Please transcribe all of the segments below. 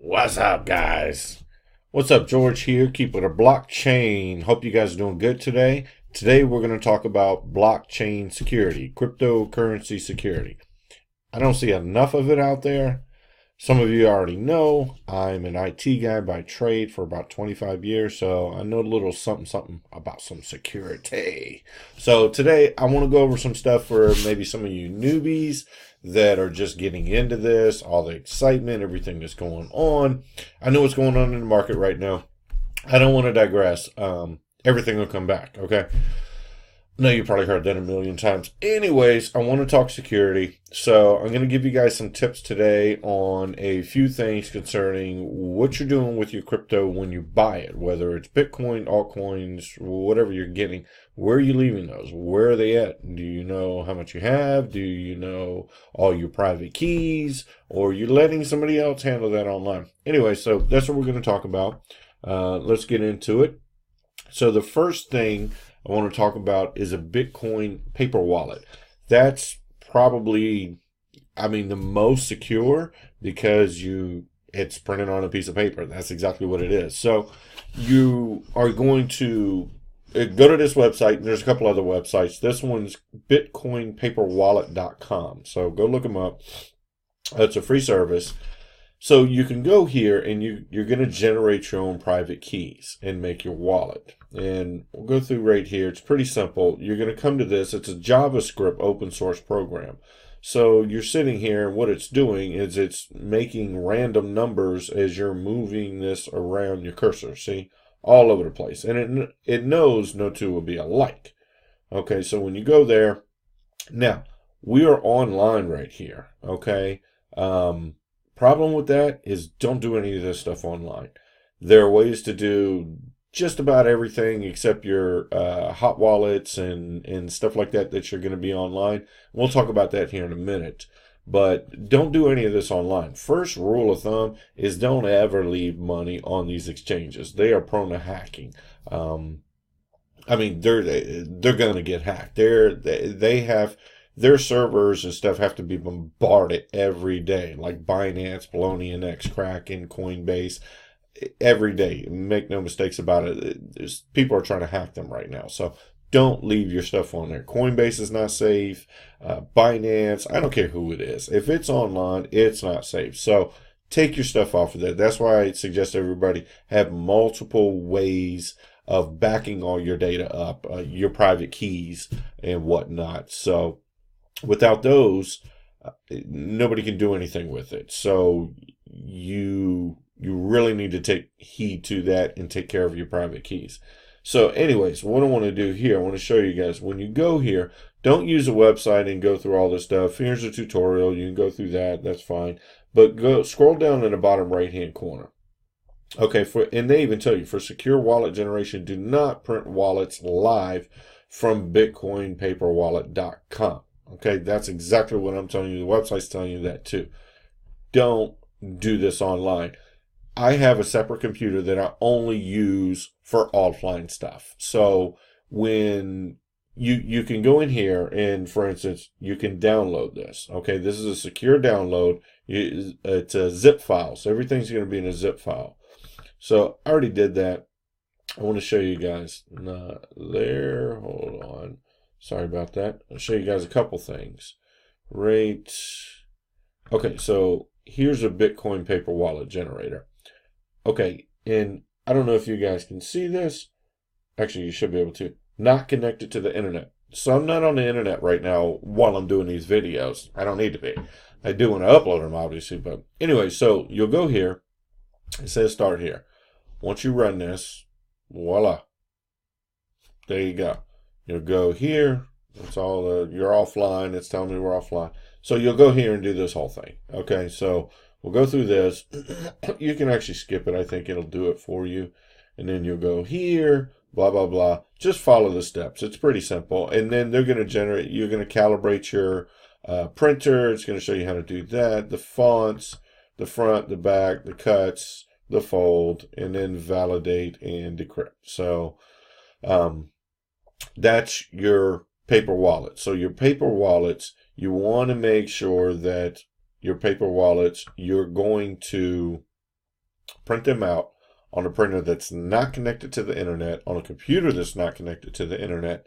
What's up, guys? What's up, George here, keeping a blockchain. Hope you guys are doing good today. Today, we're going to talk about blockchain security, cryptocurrency security. I don't see enough of it out there. Some of you already know I'm an IT guy by trade for about 25 years, so I know a little something about some security. So today I want to go over some stuff for maybe some of you newbies that are just getting into this, all the excitement, everything that's going on. I know what's going on in the market right now. I don't want to digress. Everything will come back, okay? No, you probably heard that a million times. Anyways, I want to talk security. So I'm going to give you guys some tips today on a few things concerning what you're doing with your crypto when you buy it, whether it's Bitcoin, altcoins, whatever you're getting. Where are you leaving those? Where are they at? Do you know how much you have? Do you know all your private keys? Or are you letting somebody else handle that online? Anyway, so that's what we're going to talk about. Let's get into it. So the first thing I want to talk about is a Bitcoin paper wallet. That's probably, the most secure because it's printed on a piece of paper. That's exactly what it is. So you are going to go to this website. There's a couple other websites. This one's bitcoinpaperwallet.com. So go look them up. It's a free service. So you can go here and you're going to generate your own private keys and make your wallet. And we'll go through right here. It's pretty simple. You're going to come to this. It's a JavaScript open source program. So you're sitting here and what it's doing is it's making random numbers as you're moving this around your cursor. See? All over the place. And it knows no two will be alike. Okay, so when you go there, now we are online right here. Okay. Problem with that is don't do any of this stuff online. There are ways to do just about everything except your hot wallets and stuff like that you're going to be online. We'll talk about that here in a minute. But don't do any of this online. First rule of thumb is don't ever leave money on these exchanges. They are prone to hacking. They're going to get hacked. They have their servers and stuff have to be bombarded every day, like Binance, Bologna X, Kraken, Coinbase, every day. Make no mistakes about it. People are trying to hack them right now. So don't leave your stuff on there. Coinbase is not safe. Binance, I don't care who it is. If it's online, it's not safe. So take your stuff off of there. That's why I suggest everybody have multiple ways of backing all your data up, your private keys and whatnot. So without those, nobody can do anything with it. So you really need to take heed to that and take care of your private keys. So anyways, what I want to do here, I want to show you guys, when you go here, don't use a website and go through all this stuff. Here's a tutorial. You can go through that. That's fine. But go scroll down in the bottom right-hand corner. Okay, and they even tell you, for secure wallet generation, do not print wallets live from bitcoinpaperwallet.com. Okay, that's exactly what I'm telling you. The website's telling you that too. Don't do this online. I have a separate computer that I only use for offline stuff. So when you can go in here and, for instance, you can download this. Okay, this is a secure download. It's a zip file. So everything's going to be in a zip file. So I already did that. I want to show you guys. Not there. Hold on. Sorry about that. I'll show you guys a couple things. Right. Okay, so here's a Bitcoin paper wallet generator. Okay, and I don't know if you guys can see this. Actually, you should be able to. Not connected to the internet. So I'm not on the internet right now while I'm doing these videos. I don't need to be. I do when I upload them, obviously. But anyway, so you'll go here. It says start here. Once you run this, voila. There you go. You'll go here. It's all you're offline. It's telling me we're offline. So you'll go here and do this whole thing. Okay, so we'll go through this. You can actually skip it. I think it'll do it for you. And then you'll go here, blah, blah, blah. Just follow the steps. It's pretty simple. And then they're going to generate, you're going to calibrate your printer. It's going to show you how to do that. The fonts, the front, the back, the cuts, the fold, and then validate and decrypt. So that's your paper wallet. So your paper wallets, you want to make sure that your paper wallets, you're going to print them out on a printer that's not connected to the internet, on a computer that's not connected to the internet,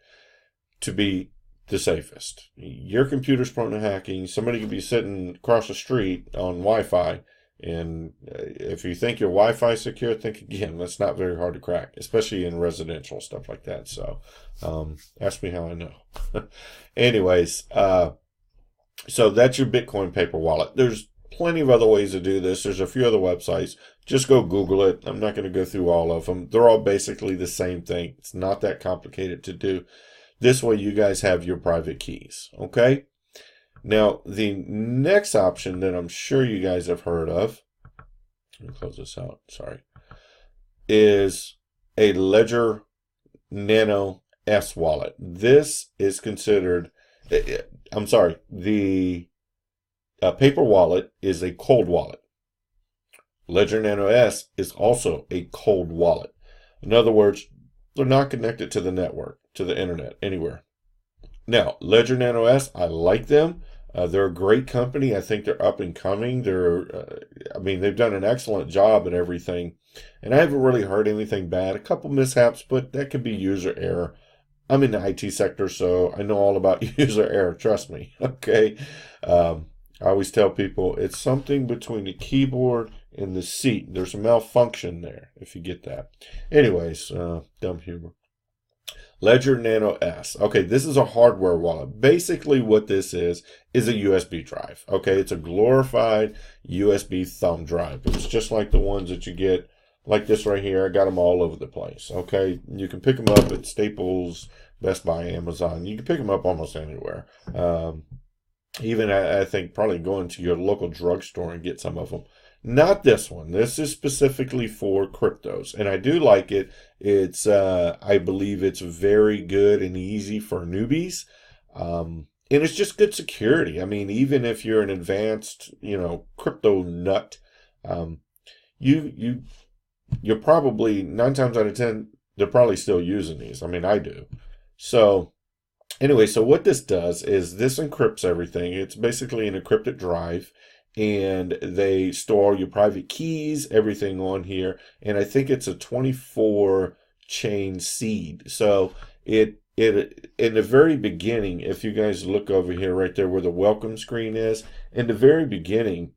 to be the safest. Your computer's prone to hacking. Somebody could be sitting across the street on Wi-Fi, and if you think your Wi-Fi is secure, think again. That's not very hard to crack, especially in residential stuff like that. So, ask me how I know. Anyways, so that's your Bitcoin paper wallet. There's plenty of other ways to do this. There's a few other websites. Just go Google it. I'm not going to go through all of them. They're all basically the same thing. It's not that complicated to do. This way you guys have your private keys, okay? Now, the next option that I'm sure you guys have heard of, let me close this out, sorry, is a Ledger Nano S wallet. This is considered, I'm sorry, the paper wallet is a cold wallet. Ledger Nano S is also a cold wallet. In other words, they're not connected to the network, to the internet, anywhere. Now, Ledger Nano S, I like them. They're a great company. I think they're up and coming. They've done an excellent job at everything. And I haven't really heard anything bad. A couple mishaps, but that could be user error. I'm in the IT sector, so I know all about user error. Trust me. Okay. I always tell people it's something between the keyboard and the seat. There's a malfunction there, if you get that. Anyways, dumb humor. Ledger Nano S. Okay, this is a hardware wallet. Basically what this is a USB drive. Okay, it's a glorified USB thumb drive. It's just like the ones that you get, like this right here. I got them all over the place. Okay, you can pick them up at Staples, Best Buy, Amazon. You can pick them up almost anywhere. Even I think probably going to your local drugstore and get some of them. Not this one. This is specifically for cryptos, and I do like it. It's I believe it's very good and easy for newbies, and it's just good security. I mean, even if you're an advanced, crypto nut, you're probably 9 times out of 10 they're probably still using these. I mean, I do. So anyway, so what this does is this encrypts everything. It's basically an encrypted drive. And they store your private keys, everything on here. And I think it's a 24 chain seed. So it in the very beginning, if you guys look over here right there where the welcome screen is, in the very beginning,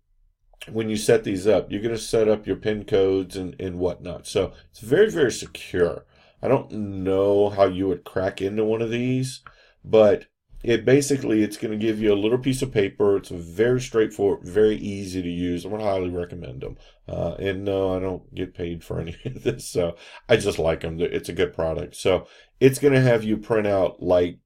when you set these up, you're going to set up your PIN codes and whatnot. So it's very, very secure. I don't know how you would crack into one of these, but it's going to give you a little piece of paper. It's very straightforward, very easy to use. I would highly recommend them. And no, I don't get paid for any of this, so I just like them. It's a good product. So it's going to have you print out like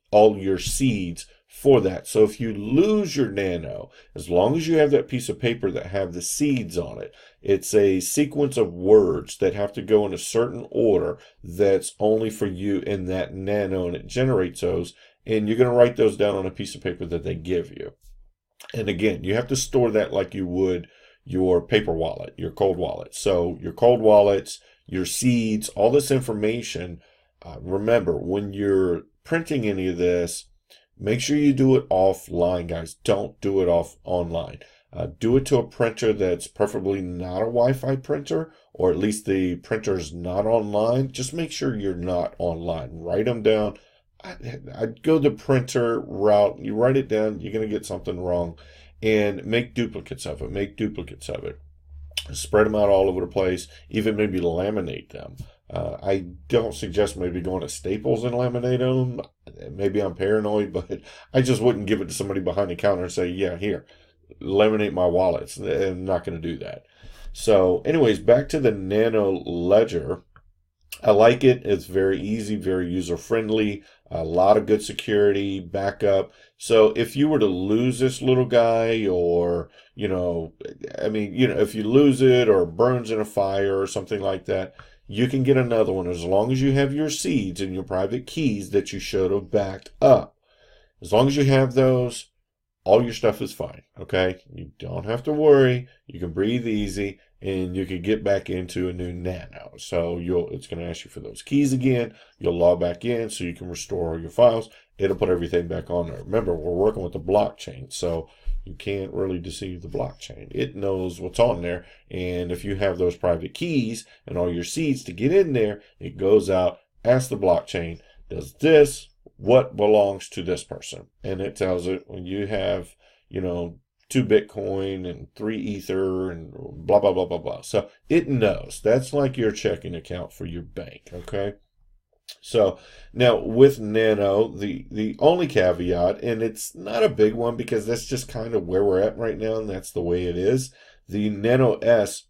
all your seeds for that. So if you lose your Nano, as long as you have that piece of paper that have the seeds on it, it's a sequence of words that have to go in a certain order that's only for you in that Nano, and it generates those. And you're going to write those down on a piece of paper that they give you. And again, you have to store that like you would your paper wallet, your cold wallet. So your cold wallets, your seeds, all this information. Remember, when you're printing any of this, make sure you do it offline, guys. Don't do it online. Do it to a printer that's preferably not a Wi-Fi printer, or at least the printer's not online. Just make sure you're not online. Write them down. I'd go the printer route. You write it down, you're going to get something wrong, and make duplicates of it. Spread them out all over the place, even maybe laminate them. I don't suggest maybe going to Staples and laminate them. Maybe I'm paranoid, but I just wouldn't give it to somebody behind the counter and say, yeah, here, laminate my wallets. I'm not going to do that. So anyways, back to the Nano Ledger. I like it. It's very easy, very user-friendly, a lot of good security, backup. So if you were to lose this little guy, or, if you lose it or it burns in a fire or something like that, you can get another one as long as you have your seeds and your private keys that you should have backed up. As long as you have those, all your stuff is fine, okay? You don't have to worry. You can breathe easy, and you can get back into a new Nano. So it's going to ask you for those keys again. You'll log back in so you can restore all your files. It'll put everything back on there. Remember, we're working with the blockchain, so You can't really deceive the blockchain. It knows what's on there. And if you have those private keys and all your seeds to get in there, it goes out, asks the blockchain, does this, what belongs to this person? And it tells it when you have, 2 Bitcoin and 3 Ether and blah, blah, blah, blah, blah. So it knows. That's like your checking account for your bank, okay? So now with Nano, the only caveat, and it's not a big one because that's just kind of where we're at right now, and that's the way it is. The Nano S,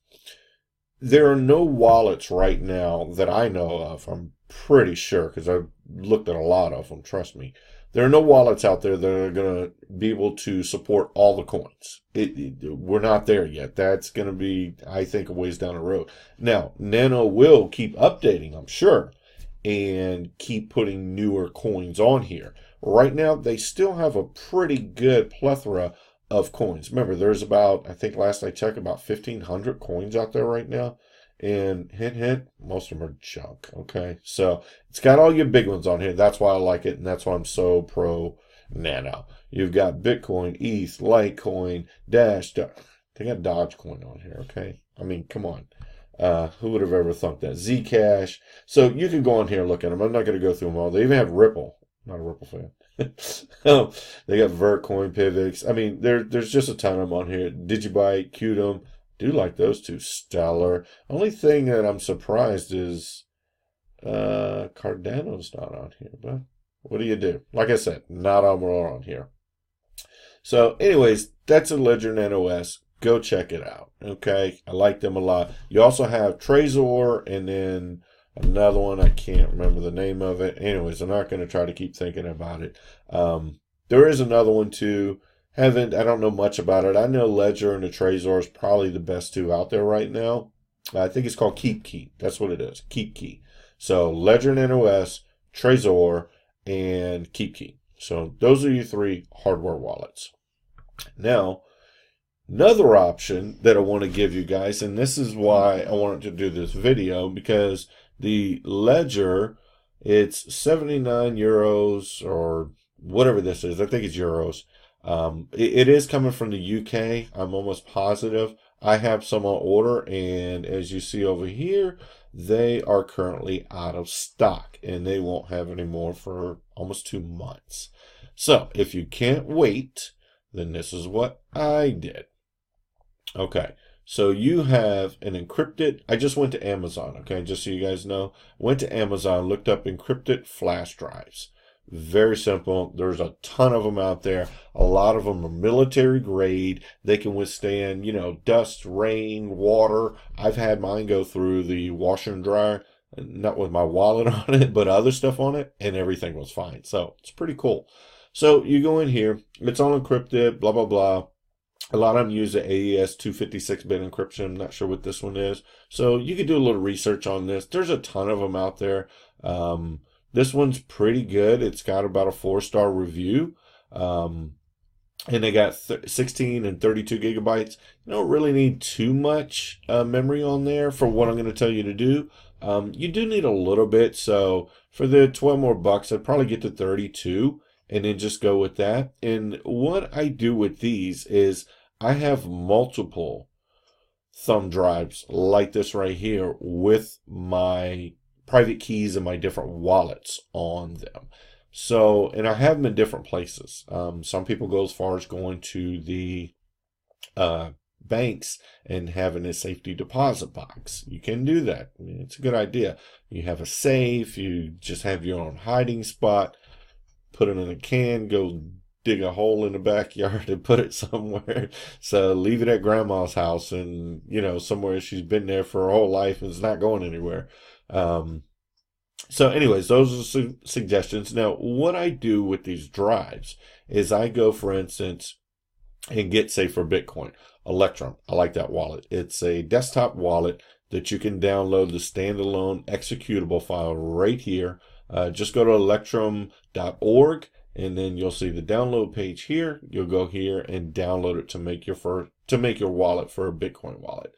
there are no wallets right now that I know of. I'm pretty sure because I've looked at a lot of them, trust me. There are no wallets out there that are going to be able to support all the coins. We're not there yet. That's going to be, I think, a ways down the road. Now, Nano will keep updating, I'm sure, and keep putting newer coins on here. Right now, they still have a pretty good plethora of coins. Remember, there's about, I think last I checked, about 1,500 coins out there right now. And hint, hint, most of them are junk, okay? So it's got all your big ones on here. That's why I like it, and that's why I'm so pro Nano. You've got Bitcoin, ETH, Litecoin, Dash. They got Dogecoin on here, okay? I mean, come on. Who would have ever thought that? Zcash. So you can go on here and look at them. I'm not going to go through them all. They even have Ripple. Not a Ripple fan. They got Vertcoin, Pivx. I mean, there's just a ton of them on here. Digibyte, Qtum. Do like those two. Stellar. Only thing that I'm surprised is Cardano's not on here. But what do you do? Like I said, not all on here. So anyways, that's a Ledger Nano S. Go check it out. Okay, I like them a lot. You also have Trezor and then another one. I can't remember the name of it. Anyways, I'm not going to try to keep thinking about it. There is another one too. I don't know much about it. I know Ledger and the Trezor is probably the best two out there right now. I think it's called KeepKey. That's what it is. KeepKey. So Ledger Nano S, Trezor, and KeepKey. So those are your 3 hardware wallets. Now, another option that I want to give you guys, and this is why I wanted to do this video, because the Ledger, it's 79 euros or whatever this is. I think it's euros. It is coming from the UK. I'm almost positive. I have some on order, and as you see over here, they are currently out of stock, and they won't have any more for almost 2 months. So if you can't wait, then this is what I did. Okay, so you have an encrypted, I just went to Amazon, okay, just so you guys know. Went to Amazon, looked up encrypted flash drives. Very simple. There's a ton of them out there. A lot of them are military grade. They can withstand, dust, rain, water. I've had mine go through the washer and dryer, not with my wallet on it, but other stuff on it, and everything was fine. So it's pretty cool. So you go in here. It's all encrypted, blah, blah, blah. A lot of them use the AES 256-bit encryption. I'm not sure what this one is. So you can do a little research on this. There's a ton of them out there. This one's pretty good. It's got about a 4-star review. And they got 16 and 32 gigabytes. You don't really need too much memory on there for what I'm going to tell you to do. You do need a little bit. So for the 12 more bucks, I'd probably get to 32 and then just go with that. And what I do with these is I have multiple thumb drives like this right here with my private keys and my different wallets on them. So, and I have them in different places. Some people go as far as going to the banks and having a safety deposit box. You can do that. I mean, it's a good idea. You have a safe, you just have your own hiding spot, put it in a can, go dig a hole in the backyard and put it somewhere. So leave it at grandma's house and, somewhere she's been there for her whole life and it's not going anywhere. So anyways, those are some suggestions. Now, what I do with these drives is I go, for instance, and get, say, for Bitcoin, Electrum. I like that wallet. It's a desktop wallet that you can download the standalone executable file right here. Just go to electrum.org and then you'll see the download page here. You'll go here and download it to make your wallet for a Bitcoin wallet.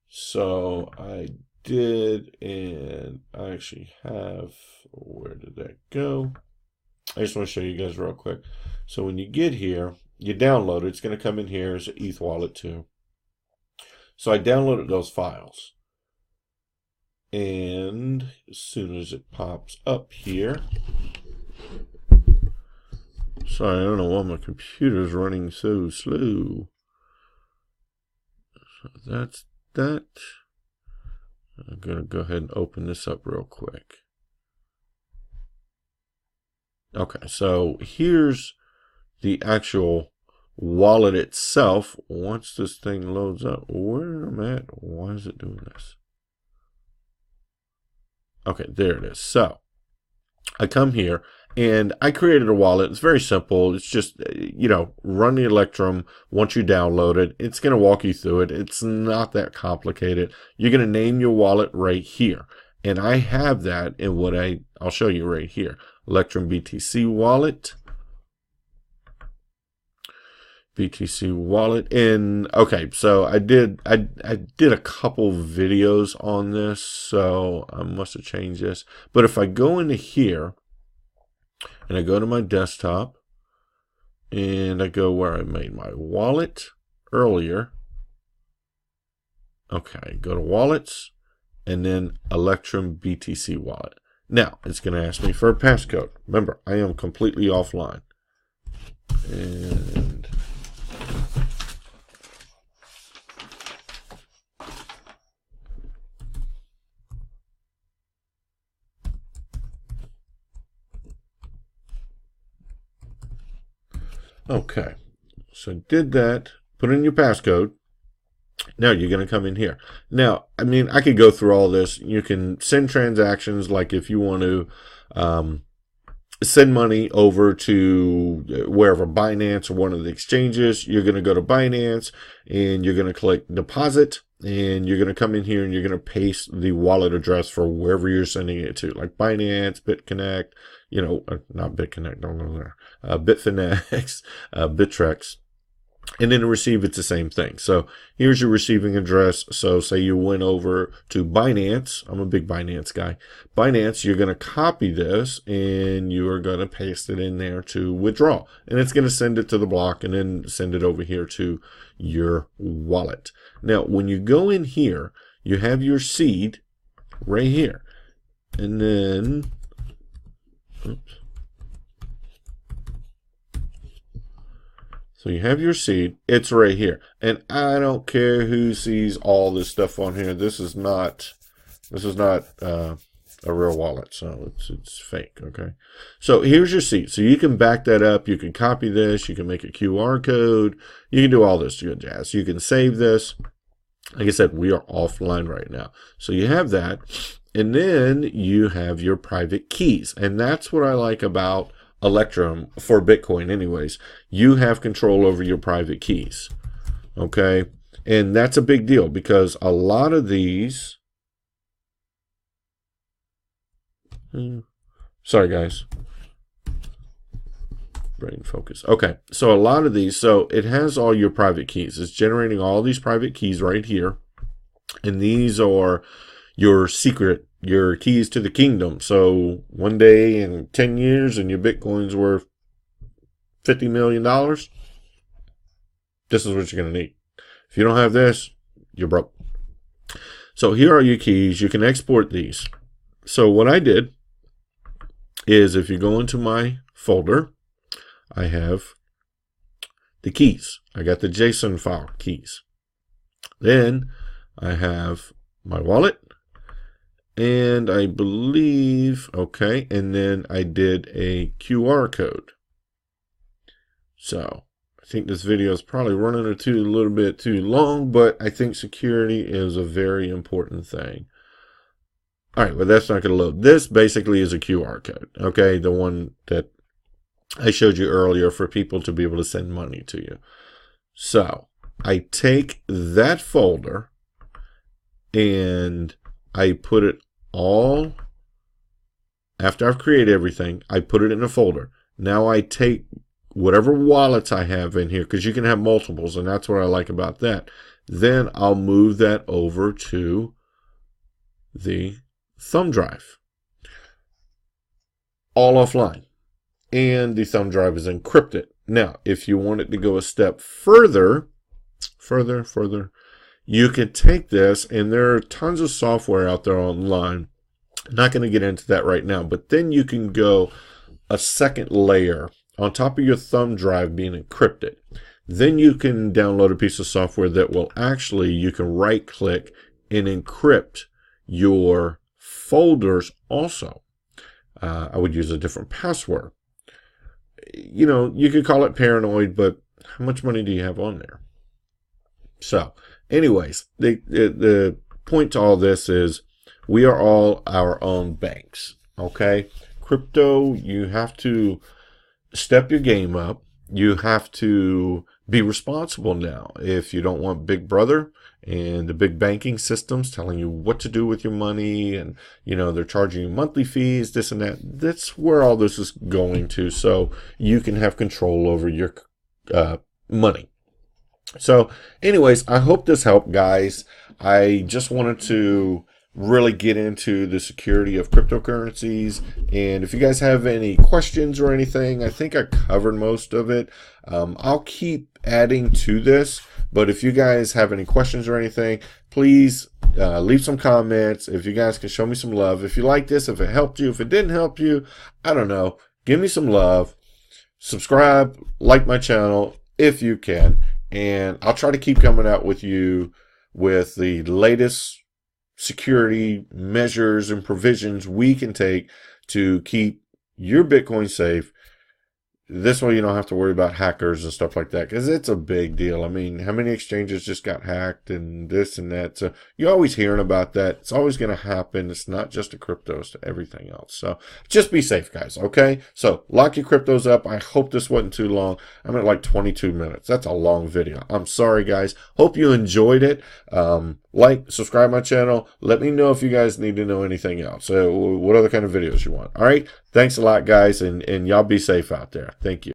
So I did, and I actually have, where did that go? I just want to show you guys real quick. So when you get here, you download it. It's going to come in here as an ETH wallet too. So I downloaded those files. And as soon as it pops up here, sorry, I don't know why my computer's running so slow. So that's that. I'm going to go ahead and open this up real quick. Okay, so here's the actual wallet itself. Once this thing loads up, where am I at? Why is it doing this? Okay, there it is. So I come here and I created a wallet. It's very simple. It's just, run the Electrum. Once you download it, it's going to walk you through it. It's not that complicated. You're going to name your wallet right here. And I have that in what I'll show you right here. Electrum BTC wallet. BTC wallet. And okay, so I did a couple videos on this, so I must have changed this. But if I go into here and I go to my desktop and I go where I made my wallet earlier. Okay, go to wallets and then Electrum BTC wallet. Now it's going to ask me for a passcode. Remember, I am completely offline. And okay, so did that, put in your passcode. Now you're going to come in here. Now, I mean, I could go through all this. You can send transactions, like if you want to send money over to wherever, Binance or one of the exchanges, you're going to go to Binance and you're going to click deposit, and you're going to come in here and you're going to paste the wallet address for wherever you're sending it to, like Binance, BitConnect, not BitConnect, don't go there, Bitfinex, Bittrex. And then to receive, it's the same thing. So here's your receiving address. So say you went over to Binance. I'm a big Binance guy. Binance, you're going to copy this and you are going to paste it in there to withdraw. And it's going to send it to the block and then send it over here to your wallet. Now, when you go in here, you have your seed right here. And then, oops. So you have your seed, it's right here. And I don't care who sees all this stuff on here. This is not a real wallet, so it's fake, okay? So here's your seed. So you can back that up, you can copy this, you can make a QR code, you can do all this good jazz. You can save this. Like I said, we are offline right now. So you have that, and then you have your private keys. And that's what I like about Electrum for Bitcoin anyways. You have control over your private keys, okay? And that's a big deal because a lot of these, sorry guys, brain focus. Okay, so a lot of these, so it has all your private keys. It's generating all these private keys right here, and these are your secret, your keys to the kingdom. So one day in 10 years and your Bitcoin's worth $50 million, this is what you're going to need. If you don't have this, you're broke. So here are your keys. You can export these. So what I did is, if you go into my folder, I have the keys. I got the JSON file keys. Then I have my wallet. And I believe, okay, and then I did a QR code. So I think this video is probably running a little bit too long, but I think security is a very important thing. All right, well, that's not going to load. This basically is a QR code, okay, the one that I showed you earlier for people to be able to send money to you. So I take that folder and I put it all, after I've created everything, I put it in a folder. Now I take whatever wallets I have in here, because you can have multiples, and that's what I like about that. Then I'll move that over to the thumb drive, all offline. And the thumb drive is encrypted. Now, if you want it to go a step further, you can take this, and there are tons of software out there online. I'm not going to get into that right now, but then you can go a second layer on top of your thumb drive being encrypted. Then you can download a piece of software that will actually, you can right click and encrypt your folders also. I would use a different password. You know, you could call it paranoid, but how much money do you have on there? So anyways, the point to all this is we are all our own banks. Okay. Crypto, you have to step your game up. You have to be responsible now. If you don't want Big Brother and the big banking systems telling you what to do with your money, and you know they're charging you monthly fees, this and that, that's where all this is going to, so you can have control over your money. So anyways, I hope this helped, guys. I just wanted to really get into the security of cryptocurrencies, and if you guys have any questions or anything, I think I covered most of it. I'll keep adding to this, but if you guys have any questions or anything, please leave some comments. If you guys can show me some love, if you like this, if it helped you, if it didn't help you, I don't know, give me some love. Subscribe, like my channel if you can, and I'll try to keep coming out with you with the latest security measures and provisions we can take to keep your Bitcoin safe. This way you don't have to worry about hackers and stuff like that, because it's a big deal. I mean, how many exchanges just got hacked and this and that? So you're always hearing about that. It's always going to happen. It's not just to cryptos, it's to everything else. So just be safe, guys, okay? So lock your cryptos up. I hope this wasn't too long. I'm at like 22 minutes. That's a long video. I'm sorry, guys. Hope you enjoyed it. Like, subscribe my channel. Let me know if you guys need to know anything else. What other kind of videos you want. All right? Thanks a lot, guys, and y'all be safe out there. Thank you.